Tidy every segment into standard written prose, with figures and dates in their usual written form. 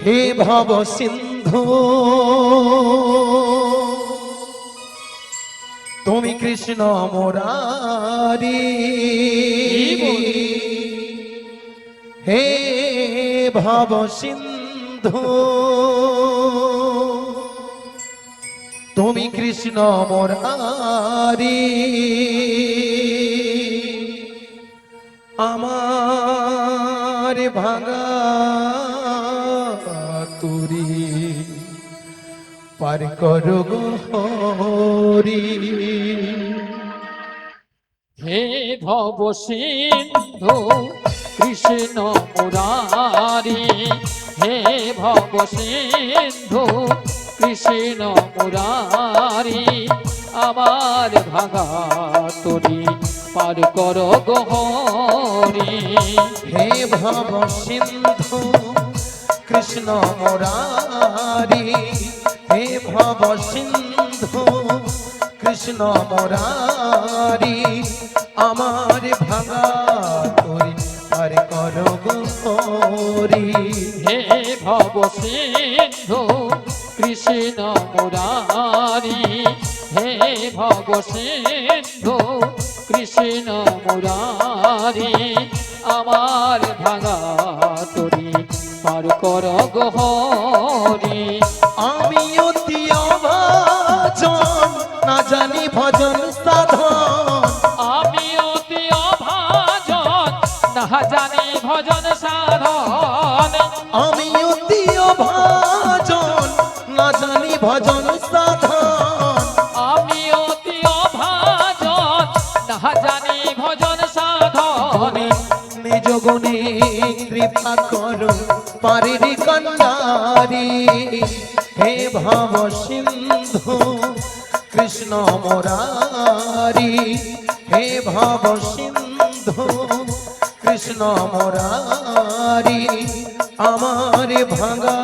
হে ভব সিন্ধু তুমি কৃষ্ণ মুরারি, হে ভব সিন্ধু তুমি কৃষ্ণ মুরারি, আমার ভাঙা তুরি পার করো গো হরি। হে ভব সিন্ধু কৃষ্ণ মুরারি, হে ভব সিন্ধু কৃষ্ণ মুরারি, আমার ভাঙা তরি পার করো গো হরি। হে ভব সিন্ধু কৃষ্ণ মুরারি, হে ভব সিন্ধু কৃষ্ণ মুরারি, আমার ভাঙা তরি পার করো গো হরি। হে ভব সিন্ধু কৃষ্ণ মুরারি, হে ভব সিন্ধু কৃষ্ণ মুরারি, আমার ভাঙা তরি পার কর গো হরি। আমি অতি অভাজন না জানি ভজন সাধন, আমি অতি অভাজন না জানি ভজন সাধন, আমি অতি অভাজন না জানি ভজন সাধন, আমি অতি অভাজন না জানি ভজন সাধন। নিজ গুণে কৃপা করো পারির কন্যারি, হে ভব সিন্ধু কৃষ্ণ মুরারি, হে ভব সিন্ধু কৃষ্ণ মুরারি, আমার ভাঙা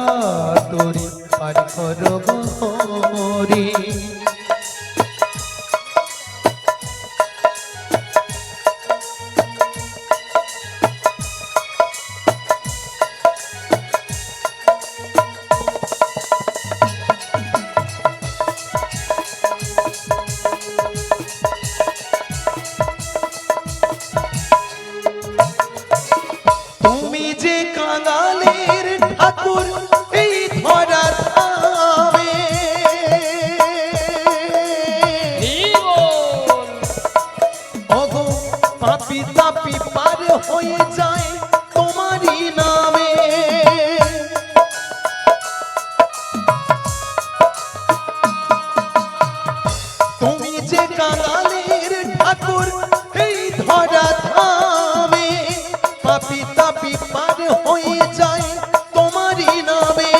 তরি পার করো গো হরি। তুমি যে কাঙালের ঠাকুর এই ধরার ধামে, ওগো পাপি তাপি পার হয়ে যায় তোমারই নামে। তুমি যে কাঙালের ঠাকুর এই ধরা ধামে, পাপি তাপি পার হয়ে যায় তোমারই নামে।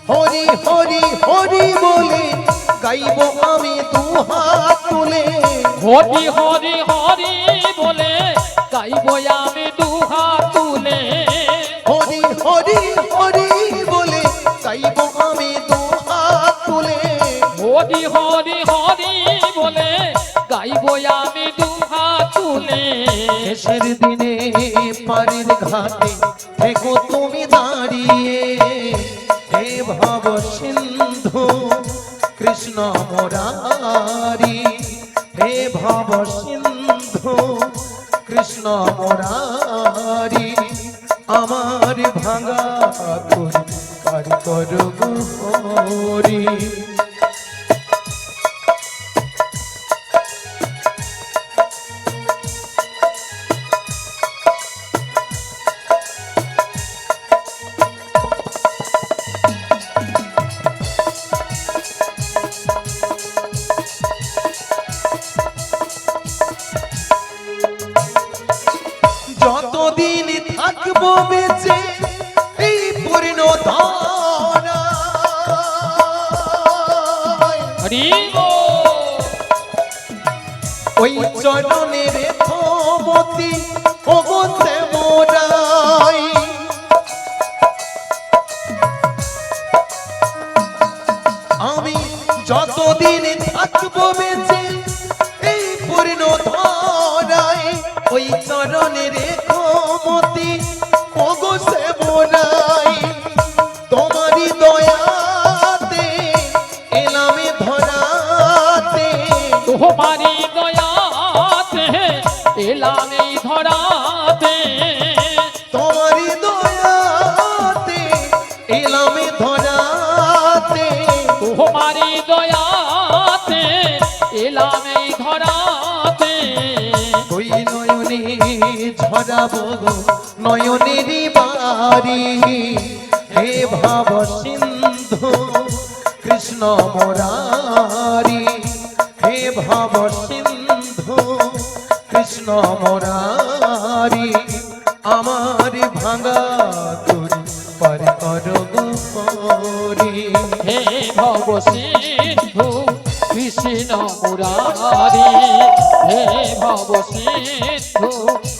হরি হরি হরি বলে গাইব আমি দুহাত তুলে, হরি হরি হরি বলে গাইব আমি দুহাত তুলে, হরি হরি হরি বলে গাইব আমি দুহাত তুলে। হরি হরি হরি বলে গাইব আমি দুহাত তুলে। শেষের দিনে পারের ঘাটে থেকো তুমি দাঁড়িয়ে, হে ভব সিন্ধু কৃষ্ণ মুরারি, হে ভব সিন্ধু কৃষ্ণ মুরারি, আমার ভাঙা তরি পার করো গো হরি। যতদিন থাকবো বেঁচে এই পূর্ণ হরি ওই চরণে রেখো মতি ওগো মোরাই, আমি যতদিন থাকবো বেঁচে এই পূর্ণ ধরায়, ওই চরণে রেখো মতি ওগো সে বোনাই। তোমারই দয়াতে এলাম এই ধরাতে ওই নয়নে ঝরাবো গো নয়নেরই বাড়ি হে ভাব সিন্ধু কৃষ্ণ মোরারি হে ভাব সিন্ধু কৃষ্ণ মোরারি আমার ভাঙা তুরি পার করো গো পরি হে ভব সিন্ধু কৃষ্ণ মুরারি হে ভব সিন্ধু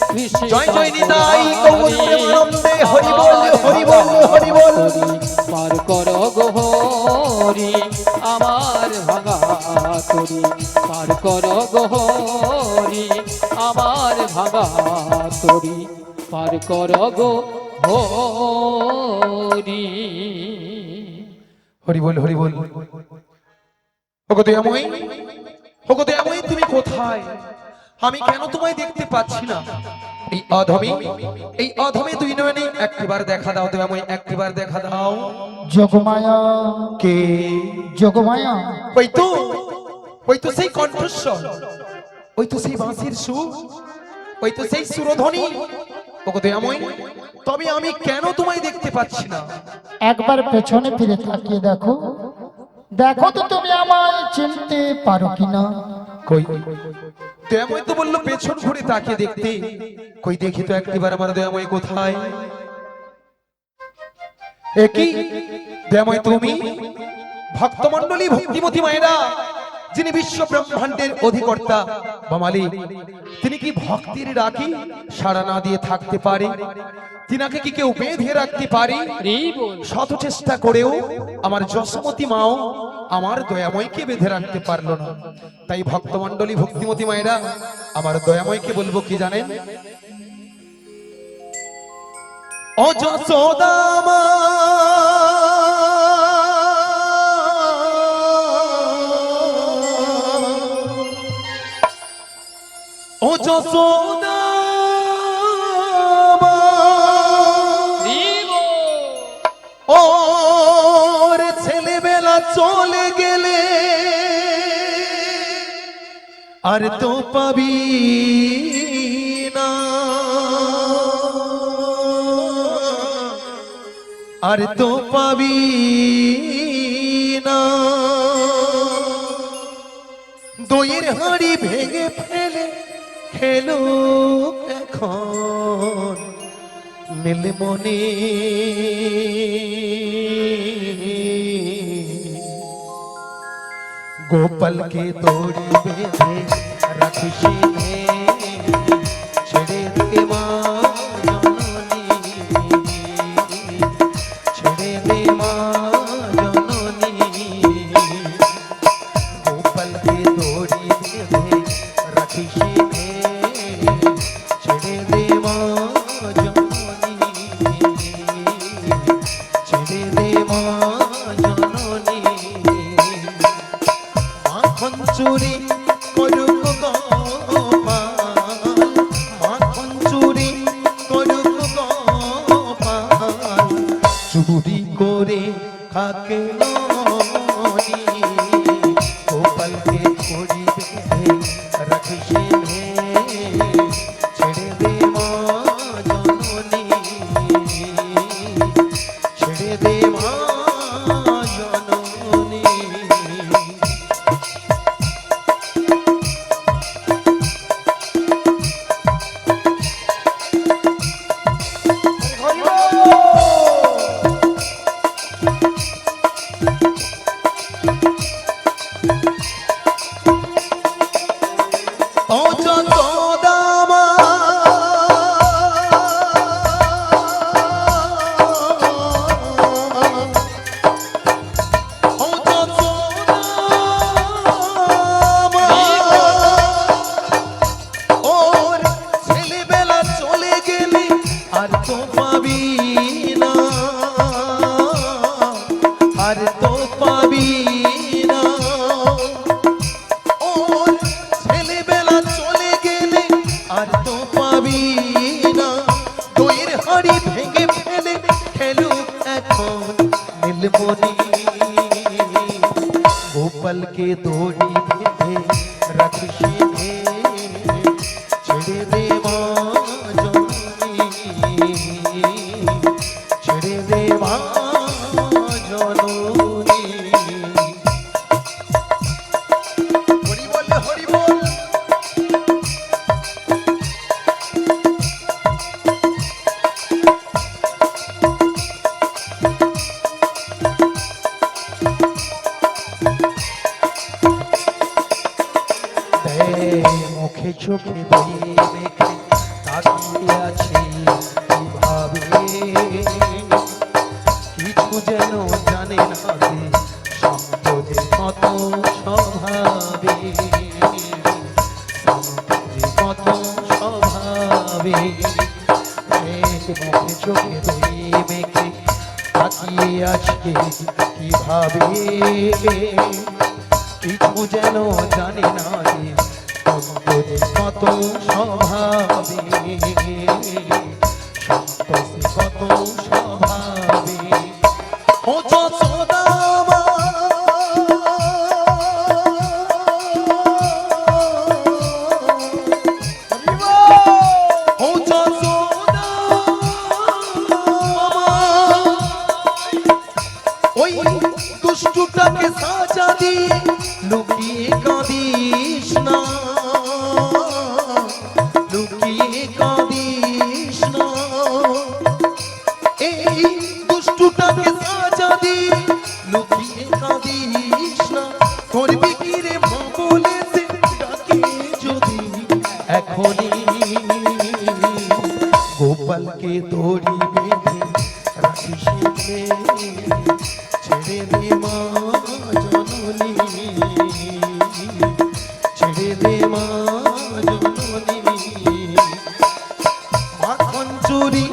কৃষ্ণ জয় জয় নিতাই গৌর প্রেমানন্দে হরি বল হরি বল হরি বল পার কর গোহরি আমার ভাঙা তরি পার কর গোহরি আমার ভাঙা তরি পার কর গোহরি হরি বল হরি বল ওগো দয়াময়ী ওগো দয়াময়ী তুমি কোথায় আমি কেন তোমায় দেখতে পাচ্ছি না এই অধমে দুই নয়নে একবার দেখা দাও দয়াময়ী একবার দেখা দাও যোগমায়া কে যোগমায়া ওই তো সেই কণ্ঠস্বর ওই তো সেই বাঁশির সুর ওই তো সেই সুরধ্বনি ওগো দয়াময়ী তবে আমি কেন তোমায় দেখতে পাচ্ছি না একবার পেছনে ফিরে তাকিয়ে দেখো দেখো তো তুমি আমায় চিনতে পারো কিনা কই দয়াময় তো বললো পেছন ঘুরে তাকিয়ে দেখতে কই দেখি তো একবার আমার দয়াময় কোথায় একই দয়াময় তুমি ভক্তমণ্ডলী ভক্তিমতী মায়েরা যিনি বিশ্ব ব্রহ্মাণ্ডের অধিকর্তা বা মালিক তিনি কি ভক্তির ডাকি সাড়া না দিয়ে থাকতে পারে তিনাকে কি কেউ বেঁধে রাখতে পারে শত চেষ্টা করেও আমার যশোমতী মাও আমার দয়াময়কে বেঁধে রাখতে পারলো না তাই ভক্তমণ্ডলী ভক্তিমতী মায়েরা আমার দয়াময়কে বলবো কি জানেন ও যশোদা মা ও যশোদা মা ওর ছেলেবেলা চলে গেলে আর তো পাবি না আর তো পাবি না দইয়ের হাঁড়ি ভেঙে ফেলে খেলো এখন মেলে মনে গোপালকে দড়ি বেঁধে রাখিস ছেড়ে দে মা জননী ছেড়ে দে মা জননী গোপালকে দড়ি বেঁধে রাখিস ছেড়ে দে মা জননী ছেড়ে দে মা জননী মাখন চুরি করুক গোপাল মাখন চুরি করুক গোপাল চুরি করে খাকে ননি গোপালকে ধরি বেঁধে রাখিস ছেড়ে দে মা জননী ছেড়ে দে মা জননী ও যশোদা মা ও যশোদা মা ওর ছেলেবেলা চলে গেলে আর তো পাবি না আর তো পাবি না ওর ছেলেবেলা চলে গেলে আর তো পাবি না দইয়ের হাঁড়ি ভেঙে ফেলে খেলু এখন নীলমণি গোপালকে দড়ি বেঁধে রাখিস নে, ছেড়ে দে মা জননী, ছেড়ে দে মা জননী। হরি বল হরি বল। মুখে চোখে দিয়ে মেখে তাকিয়ে আছে কিভাবে, কিছু যেন জানে না রে সম্পদে কত স্বভাবে, সম্পদে কত স্বভাবে। মুখে চোখে দিয়ে মেখে তাকিয়ে আছে কিভাবে, কিছু যেন জানে না রে সম্পদে কত স্বভাবে, সম্পদে কত স্বভাবে। ও যশোদা মা, ও যশোদা মা, ওই দুষ্টুটাকে সাজা দিয়ে লুকিয়ে কাঁদিস না, লুকিয়ে কাঁদিস না। এই দুষ্টুটাকে সাজা দিয়ে লুকিয়ে কাঁদিস না। করবি কি রে মা বলে সে ডাকে যদি এখনই, গোপালকে দড়ি বেঁধে রাখিস নে, ছেড়ে দে মা জননী, ছেড়ে দে মা জননী। মাখন চুরি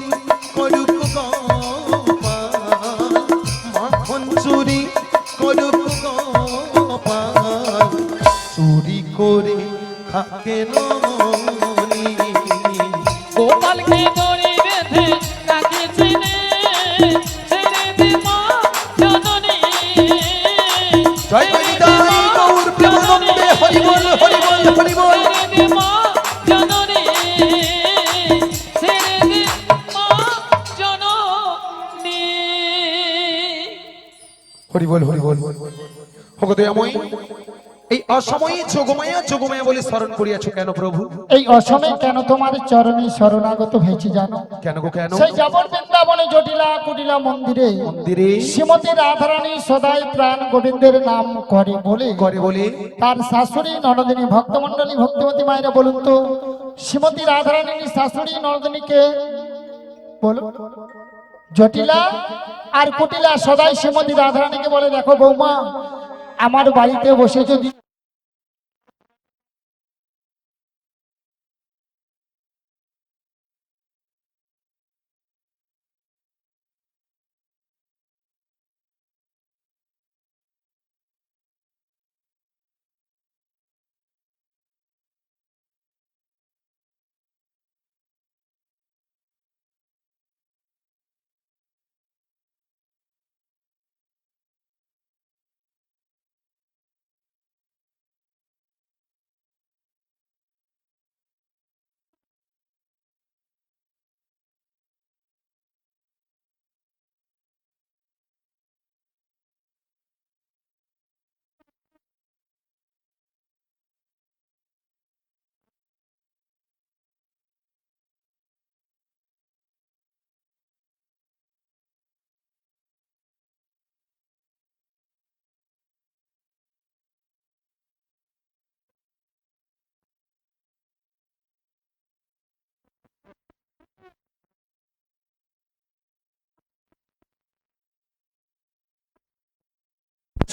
করুক গোপাল, মাখন চুরি করুক গোপাল, চুরি করে খাকে ননি। গোপালকে দড়ি বেঁধে রাখিস নে, ছেড়ে দে মা জননী। জয় হরিদাই গৌর প্রেমানন্দে হরি বল হরি বল হরি বল। ছেড়ে দে মা জননী, ছেড়ে দে মা জননী। হরি বল হরি বল। ভগত দয়াময়ী, এই অসময়ে যোগমায়া যোগমায়া বলে স্মরণ করিয়াছো কেন প্রভু? এই অসময়ে কেন তোমার চরণে শরণাগত হয়েছি জানো? কেন গো কেন? সেই যাবর বৃন্দাবনে জটিলা কুটিলা মন্দিরে মন্দিরে শ্রীমতী রাধারানী সদাই প্রাণ গোবিন্দের নাম করে বলে করে বলে তার শাশুড়ি ননদিনী ভক্তমন্ডলী ভক্তিমতী মায়েরা বলুন তো, শ্রীমতী রাধারানীর শাশুড়ি ননদিনীকে বলো। জটিলা আর কুটিলা সদাই শ্রীমতী রাধারানীকে বলে, দেখো বৌমা, আমার বাড়িতে বসে যদি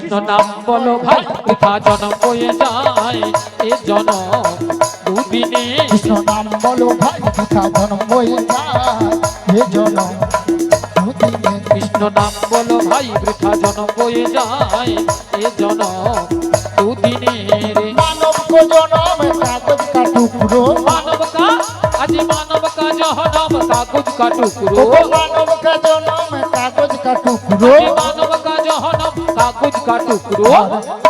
কৃষ্ণ নাম বলো ভাই, বৃথা জনম বয়ে যায় এ জনম দুদিনে। কৃষ্ণ নাম বলো ভাই, বৃথা জনম বয়ে যায় এ জনম দুদিনে। কৃষ্ণ নাম বলো ভাই, বৃথা জনম বয়ে যায় এ জনম দুদিনে রে। मानव को जन्म कागज का टुकड़ो, मानव का आज मानव का जन्म कागज का टुकड़ो, मानव का जन्म कागज का टुकड़ो, मानव का जन्म कागज का টুকরো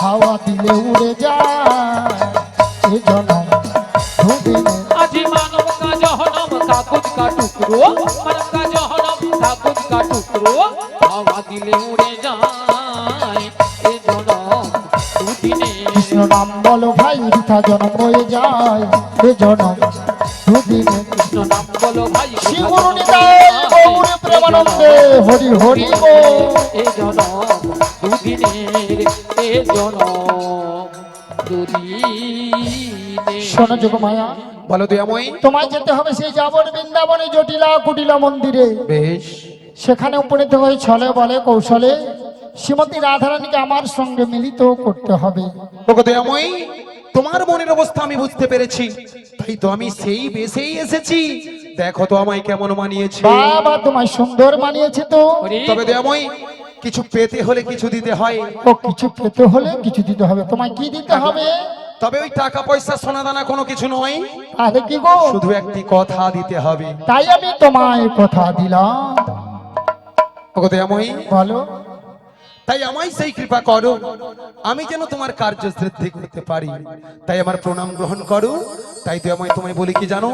হাওয়া দিলে উড়ে যায় এ জনম দুদিনে আজি মানব কা জহনম কাগজ কা টুকরো মানব কা জহনম কাগজ কা টুকরো হাওয়া দিলে উড়ে যায় এ জনম দুদিনে কৃষ্ণ নাম বলো ভাই বৃথা জনম হয়ে যায় এ জনম দুদিনে কৃষ্ণ নাম বলো ভাই শিবরু নিতাই গৌরে প্রেমানন্দে হরি হরি বল। এ জনম দুদিনের এ জনম দুদিনে শোনো যোগমায়া, বলো দয়াময়ী। তোমায় যেতে হবে সেই যাবন বৃন্দাবনে জটিলা কুটিলা মন্দিরে। বেশ, সেখানে উপনীত হয়ে ছলে বলে কৌশলে শ্রীমতী রাধারানীকে আমার সঙ্গে মিলিত করতে হবে। ওগো দয়াময়ী, তোমার মনের অবস্থা আমি বুঝতে পেরেছি, তাই তো আমি সেই বেশেই এসেছি। দেখো তো আমায় কেমন মানিয়েছে। বাবা তোমায় সুন্দর মানিয়েছে তো। হরি তবে দয়াময়ী, কিছু পেতে হলে কিছু দিতে হয়। ও কিছু পেতে হলে কিছু দিতে হবে। তোমায় কি দিতে হবে? তবে ওই টাকা পয়সা সোনা দানা কোনো কিছু নয়, তাহলে কি গো? শুধু একটি কথা দিতে হবে। তাই আমি তোমায় কথা দিলাম। ওগো দয়াময়ী, বলো। তাই আমায় সেই কৃপা করো, আমি যেন তোমার কার্য সিদ্ধি করতে পারি। তাই আমার প্রণাম গ্রহণ করো। তাই তো আমায় তোমায় বলি কি জানো,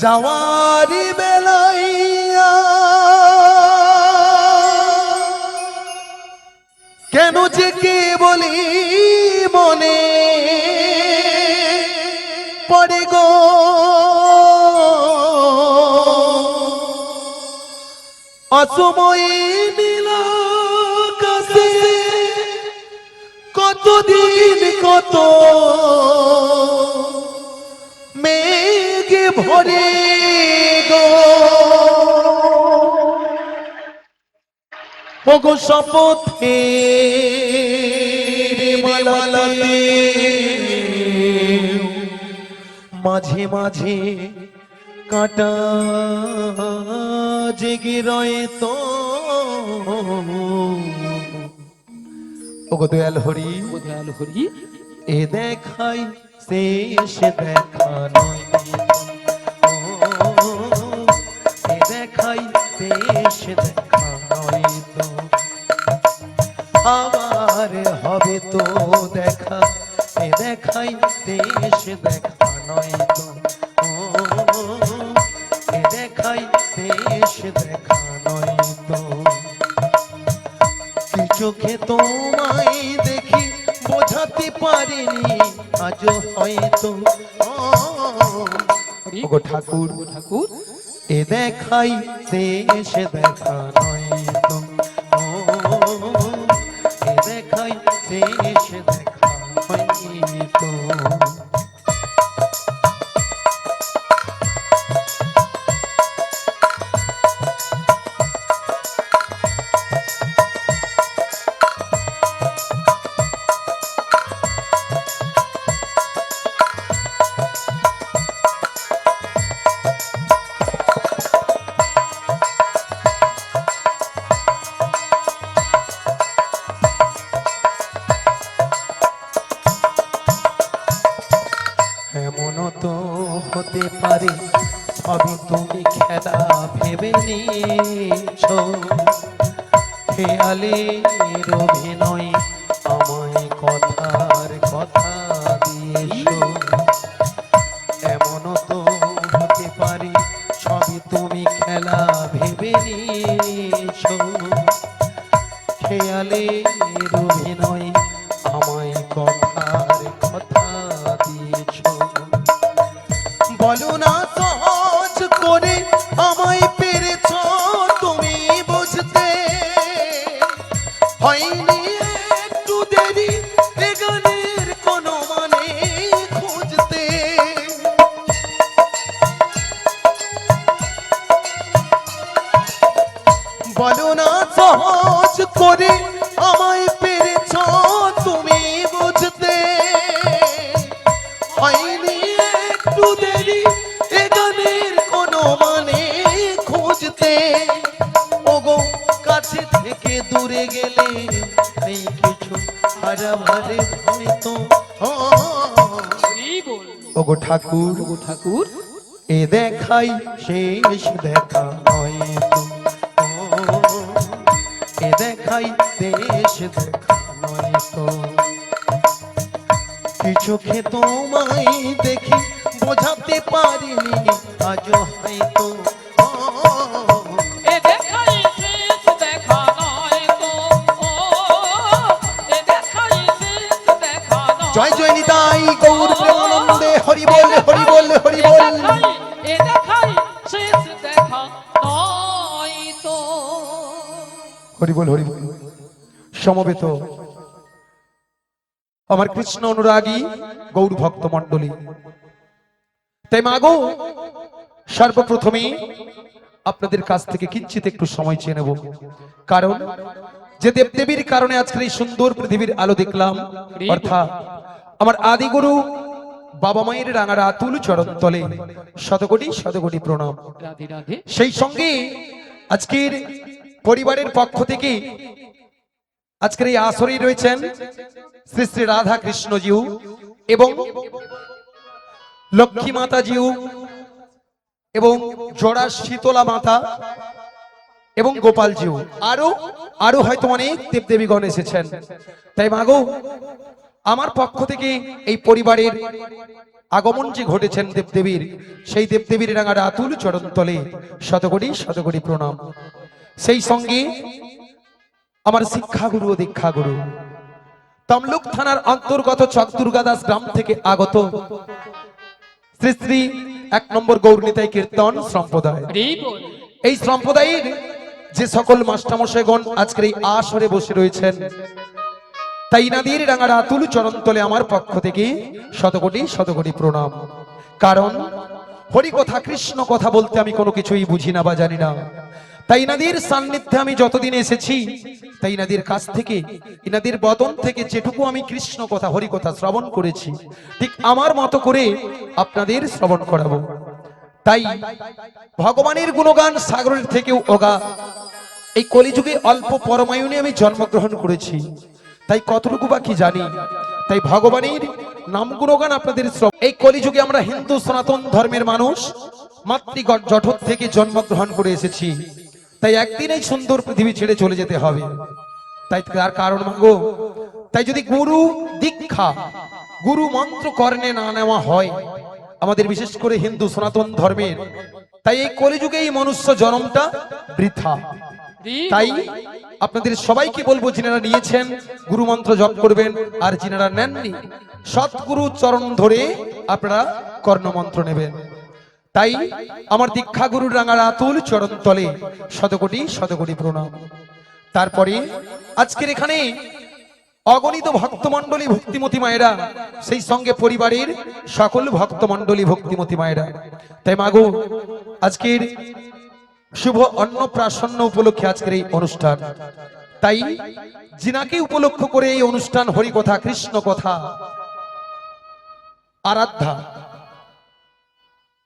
যাওয়ারি বেলাইয়া কেন যে কে বলি মনে পড়ে গো, অসময়ে নীল আকাশে কতদিন কত মেঘে ভরে গো, ওগো শপথে মালাতে মাঝে মাঝে কাটা জেগে রয়ে তো, ওগো দয়াল হরি, দয়াল হরি এ দেখাই শেষ দেখা নয়, ও, এ দেখাই শেষ দেখা নয় তো, আবার হবে তো দেখা, এ দেখাই শেষ দেখা নয় তো, ও, এ দেখাই শেষ দেখা নয় তো, কি চোখে তোমায় দেখি বোঝাতে পারিনি আজও হয়তো, হরি ওগো ঠাকুর, ঠাকুর এ দেখাই শেষ দেখা নয় তো, ও, এ দেখাই শেষ দেখা হয়তো। এমন তো হতে পারে সবই তুমি খেলা ভেবে নিয়েছো, খেয়ালের অভিনয় আমায় কথার কথা দিয়েছো, এমন তো হতে পারে সবই তুমি খেলা ভেবে নিয়েছো, খেয়ালের অভিনয় আমায় কথার কথা দিয়েছো, বলো না সহজ করে আমায় পেরেছ তুমি বুঝতে, হয়নি একটু দেরি এ গানের কোনো মানে খুঁজতে, বলো না সহজ করে আমায় পেরেছ তুমি বুঝতে, হয়নি একটু দেরি এ গানের কোনো মানে খুঁজতে, ওগো কাছে থেকে দূরে গেলে নেই কিছু হারাভারে হয়তো, হরি বল ওগো ঠাকুর, ওগো ঠাকুর এ দেখাই শেষ দেখা নয় তো, ও, শেষ দেখা নয় তো কিছু চোখে তোমায় দেখি বোঝাতে পারিনি আজও হয়তো এ দেখাই শেষ দেখা নয় তো এ দেখাই শেষ দেখা নয় জয় জয় নিতাই গৌর প্রেমানন্দে হরি বল হরি বল হরি বল এ দেখাই শেষ দেখা নয় তো হরি বল হরি বল। সমবেত আমার কৃষ্ণ অনুরাগী গৌর ভক্ত মণ্ডলী, তাই মাগো সর্বপ্রথমে আপনাদের কাছ থেকে কিঞ্চিত একটু সময় চেয়ে নেব, কারণ যে দেবদেবীর কারণে আজকের এই সুন্দর পৃথিবীর আলো দেখলাম, অর্থাৎ আমার আদিগুরু বাবা মায়ের রাঙার আতুল চরণ তলে শতকোটি শতকোটি প্রণাম। রাধে রাধে। সেই সঙ্গে আজকের পরিবারের পক্ষ থেকে আজকের এই আসরে রয়েছেন শ্রী শ্রী রাধা কৃষ্ণজিউ এবং লক্ষ্মী মাতাজিউ এবং জোড়া শীতলা মাতা এবং গোপালজিউ, আরো হয়তো অনেক দেবদেবীগণ এসেছেন। তাই মাগো আমার পক্ষ থেকে এই পরিবারের আগমন যে ঘটেছেন দেবদেবীর, সেই দেবদেবীর রাঙার আতুল চরণ তলে শতকোটি শতকোটি প্রণাম। সেই সঙ্গে আমার শিক্ষাগুরু ও দীক্ষাগুরু তমলুক থানার অন্তর্গত চকদুর্গাদাস গ্রাম থেকে আগত শ্রী শ্রী 1 নম্বর গৌরনীতাই কীর্তন সম্প্রদায়। এই সম্প্রদায়ের যে সকল মাস্টারমশাইগণ আজকের এই আসরে বসে রয়েছেন, তাই ইনাদের রাঙার আতুল চরণ তলে আমার পক্ষ থেকে শতকোটি শতকোটি প্রণাম। কারণ হরি কথা কৃষ্ণ কথা বলতে আমি কোনো কিছুই বুঝি না বা জানি না, তাই ইনাদের সান্নিধ্যে আমি যতদিন এসেছি, তাই ইনাদের কাছ থেকে ইনাদের বদন থেকে যেটুকু আমি কৃষ্ণ কথা হরি কথা শ্রবণ করেছি, ঠিক আমার মতো করে আপনাদের শ্রবণ করাবো। তাই ভগবানের গুণগান সাগরের থেকেও অগা এই কলিযুগে অল্প পরমায়ুনে আমি জন্মগ্রহণ করেছি, তাই কতটুকু বা কি জানি। তাই ভগবানের নাম গুণগান আপনাদের এই কলিযুগে আমরা হিন্দু সনাতন ধর্মের মানুষ মাতৃগণ জঠর থেকে জন্মগ্রহণ করে এসেছি, তাই একদিন এই সুন্দর পৃথিবী ছেড়ে চলে যেতে হবে। তাই তার কারণ মাগো, তাই যদি গুরু দীক্ষা গুরু মন্ত্র কর্ণে না নেওয়া হয় আমাদের বিশেষ করে হিন্দু সনাতন ধর্মের, তাই এই কলিযুগে এই মনুষ্য জন্মটা বৃথা। তাই আপনাদের সবাইকে বলবো, যিনারা নিয়েছেন গুরু মন্ত্র জপ করবেন, আর যিনারা নেননি সৎগুরু চরণ ধরে আপনারা কর্ণমন্ত্র নেবেন। তাই আমার দীক্ষা গুরুর রাঙার আতুল চরণ তলে শতকোটি শতকোটি প্রণাম। তারপরে আজকের এখানে অগণিত ভক্তমণ্ডলী ভক্তিমতী মায়েরা, সেই সঙ্গে পরিবারের সকল ভক্তমণ্ডলী ভক্তিমতী মায়েরা। তাই মাগো আজকের শুভ অন্নপ্রাশন্ন উপলক্ষে আজকের এই অনুষ্ঠান, তাই জিনাকে উপলক্ষ করে এই অনুষ্ঠান হরি কথা কৃষ্ণ কথা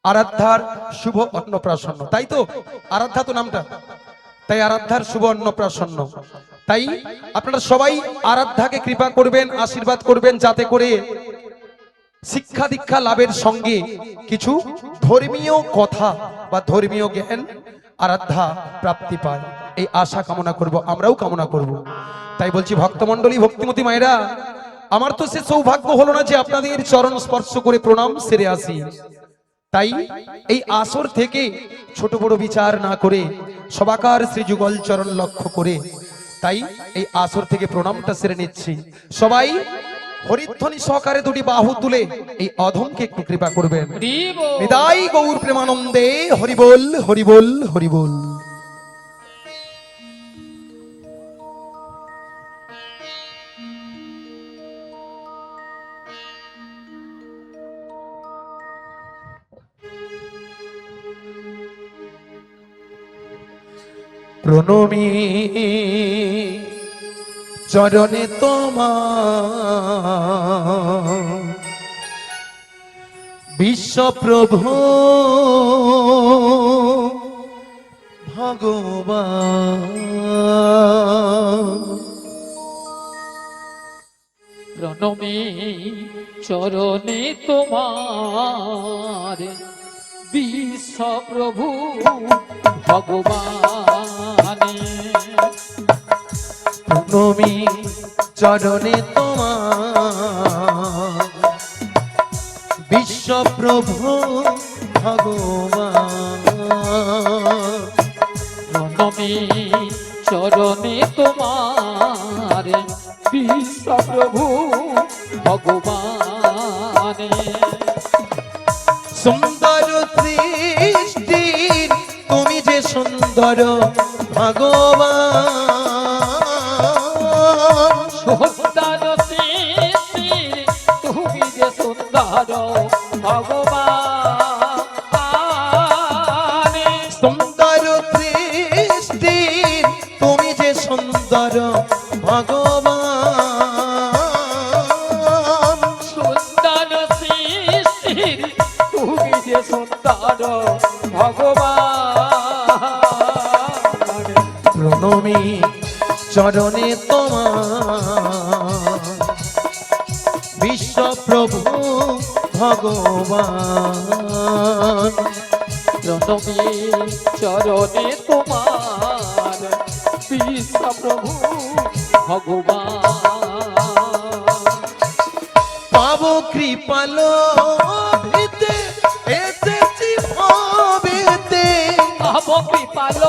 আরাধ্যার শুভ অন্নপ্রাশন্ন, তাই তো আরাধ্যা তো নামটা, তাই আরাধ্যার শুভ অন্নপ্রাশন্ন। তাই আপনারা সবাই আরাধ্যাকে কৃপা করবেন, আশীর্বাদ করবেন, যাতে করে শিক্ষা দীক্ষা লাভের সঙ্গে কিছু ধর্মীয় কথা বা ধর্মীয় জ্ঞান আরাধ্যা প্রাপ্তি পায়, এই আশা কামনা করব, আমরাও কামনা করব। তাই বলছি ভক্তমণ্ডলী ভক্তিমতী মায়েরা, আমার তো সে সৌভাগ্য হলো না যে আপনাদের চরণ স্পর্শ করে প্রণাম সেরে আসি। তাই এই আসর থেকে ছোট বড় বিচার না করে সবাকার শ্রী যুগল চরণ লক্ষ্য করে, তাই এই আসর থেকে প্রণামটা সেরে নিচ্ছি। সবাই হরিধ্বনি সহকারে দুটি বাহু তুলে এই অধমকে একটু কৃপা করবেন। নিতাই গৌর প্রেমানন্দে হরি বল হরি বল হরি বল। প্রণমী চরণে তোমার বিশ্বপ্রভু ভগবান। প্রণমী চরণে তোমার বিশ্বপ্রভু ভগবান। প্রণমী প্রণমী চরণে তোমার বিশ্বপ্রভু ভগবান। প্রণমী চরণে তোমার বিশ্বপ্রভু ভগবান। সুন্দর সৃষ্টি তুমি যে সুন্দর ভগবান। সুন্দর সৃষ্টি তুমি যে সুন্দর ভগবান। সুন্দর সৃষ্টি তুমি যে সুন্দর ভগবান। সুন্দর সৃষ্টি তুমি যে সুন্দর ভগবান। প্রণমী চরণে তোমার বিশ্বপ্রভু ভগবান। প্রণমী চরণে তোমার বিশ্বপ্রভু ভগবান। পাব কৃপাল ভিতে এসেছি ভবেতে। পাব কৃপাল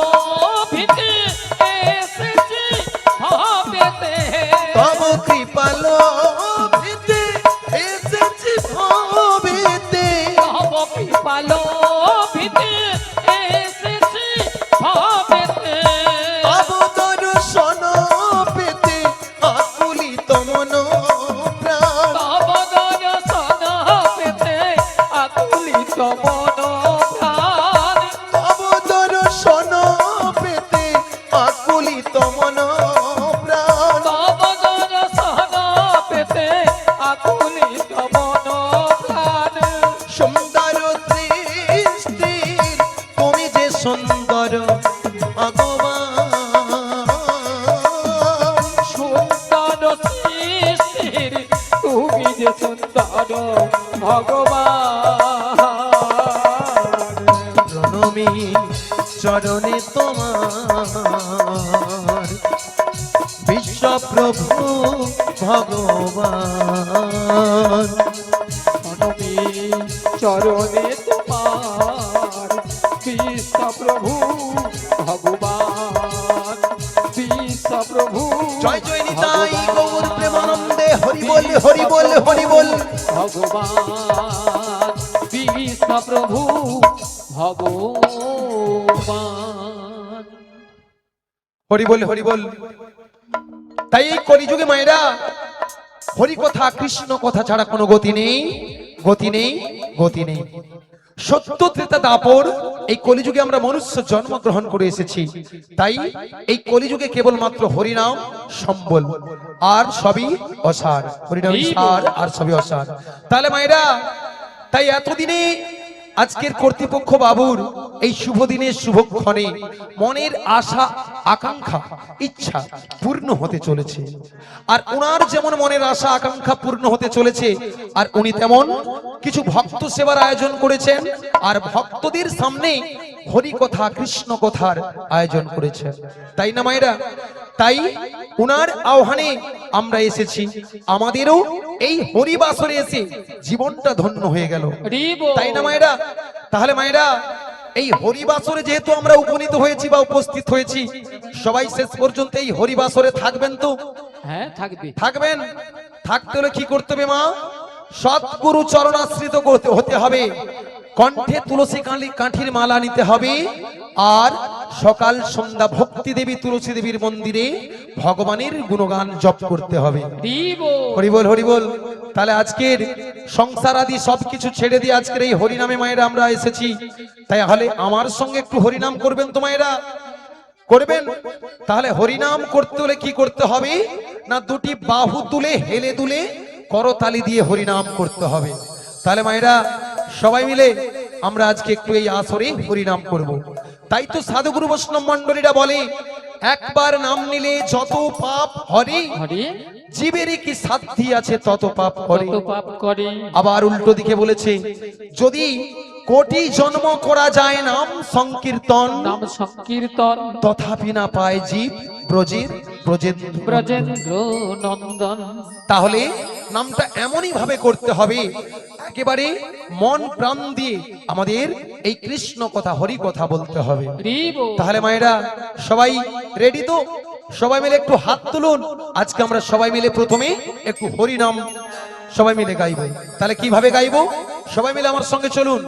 ভিতে এসেছি ভবেতে। পাব কৃপাল ভিতে এসেছি ভবেতে। পাব কৃপাল ভিতে এসেছি ভবেতে। পাব দর্শন পেতে আকুলিত মন প্রাণ। তব দর্শন পেতে আকুলিত মন প্রাণ। তব দর্শন পেতে আকুলিত মন প্রাণ। তব দর্শন পেতে আকুলিত মন প্রাণ। সুন্দর সৃষ্টি তুমি যে সুন্দর ভগবান। সুন্দর সৃষ্টির তুমি যে সুন্দর ভগবান। প্রণমী চরণে তোমার বিশ্বপ্রভু ভগবান। প্রণমী চরণে তোমার বিশ্বপ্রভু ভগবান। বিশ্বপ্রভু জয় জয় নিতাই ভগবান। গৌর প্রেমানন্দে হরি বল হরি বল হরি বল। ভগবান বিশ্বপ্রভু ভগবান। হরি বল হরি বল। তাই এই কলিযুগে মায়েরা হরি কথা কৃষ্ণ কথা ছাড়া কোনো গতি নেই, গতি নেই, গতি নেই। সত্য ত্রেতা দাপর এই কলিযুগে আমরা মনুষ্য জন্মগ্রহণ করে এসেছি। তাই এই কলিযুগে কেবলমাত্র হরিনাম সম্বল, আর সবই অসার। হরিনাম সার আর সবই অসার। তাহলে মায়েরা, তাই এতদিনে আজকের কর্তৃপক্ষ বাবুর এই শুভ দিনে শুভক্ষণে মনের আশা আকাঙ্ক্ষা ইচ্ছা পূর্ণ হতে চলেছে। আর ওনার যেমন মনের আশা আকাঙ্ক্ষা পূর্ণ হতে চলেছে, আর উনি তেমন কিছু ভক্ত সেবার আয়োজন করেছেন, আর ভক্তদের সামনে হরি কথা কৃষ্ণ কথার আয়োজন করেছেন। তাই না মায়েরা? তাই উনার আহ্বানে আমরা এসেছি। আমাদেরও এই হরিবাসরে এসে জীবনটা ধন্য হয়ে গেল। তাই না মায়েরা? তাহলে মায়েরা, এই হরিবাসরে যেহেতু আমরা উপনীত হয়েছি বা উপস্থিত হয়েছি, সবাই শেষ পর্যন্ত এই হরিবাসরে থাকবেন তো? হ্যাঁ থাকবে। থাকবেন। থাকতে হলে কি করতে হবে মা? সৎগুরু চরণাশ্রিত হতে হবে, কণ্ঠে তুলসী কাঠির মালা নিতে হবে, আর সকাল সন্ধ্যা ভক্তি দেবী তুলসী দেবীর মন্দিরে ভগবানের গুণগান জপ করতে হবে। হরি বল হরি বল। তাহলে আজকের সংসার আদি সবকিছু ছেড়ে দিয়ে আজকের এই হরিনামে মায়েরা আমরা এসেছি। তাই হলে আমার সঙ্গে একটু হরিনাম করবেন তো মায়েরা? করবেন? তাহলে হরিনাম করতে হলে কি করতে হবে না, দুটি বাহু তুলে হেলে দুলে করতালি দিয়ে হরিনাম করতে হবে। তাহলে মায়েরা সবাই মিলে আমরা আজকে একটু এই আসরে হরিনাম করব। তাই তো সাধুগুরু বৈষ্ণব মন্ডলীরা বলে, একবার নাম নিলে যত পাপ হরে, জীবেরই কি সাধ্যি আছে তত পাপ করে। আবার উল্টো দিকে বলেছে, যদি কোটি জন্ম করা যায় নাম সংকীর্তন, নাম সংকীর্তন, তথাপি না পায় জীব ব্রজেন্দ্র নন্দন। তাহলে নামটা এমনই ভাবে করতে হবে, একেবারে মন প্রাণ দিয়ে আমাদের এই কৃষ্ণ কথা হরি কথা বলতে হবে। তাহলে মায়েরা সবাই রেডি তো? সবাই মিলে একটু হাত তুলুন। আজকে আমরা সবাই মিলে প্রথমে একটু হরি নাম সবাই মিলে গাইবো। তাহলে কিভাবে গাইবো? সবাই মিলে আমার সঙ্গে চলুন।